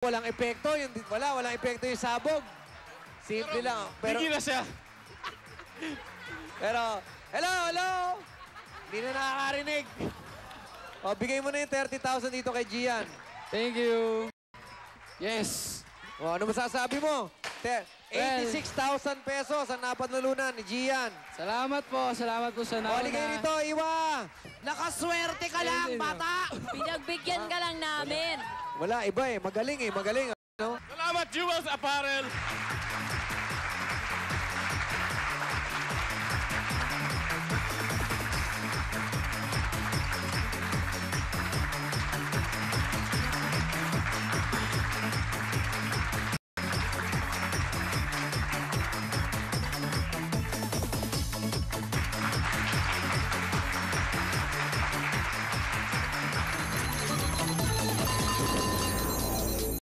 Walang epekto. Walang epekto yung sabog. Simple lang. Pero, Hindi na siya. pero, hello! Hindi na nakakarinig. O, bigay mo na yung 30,000 dito kay Gian. Thank you. Yes. O, ano masasabi mo? 86,000 pesos ang napanulunan ni Gian. Salamat po sa O, nauna. ligay rito, Iwa. Nakaswerte ka lang, bata! Pinagbigyan ka lang namin. Wala, iba eh. Magaling. Ano? Salamat, Jewels Apparel.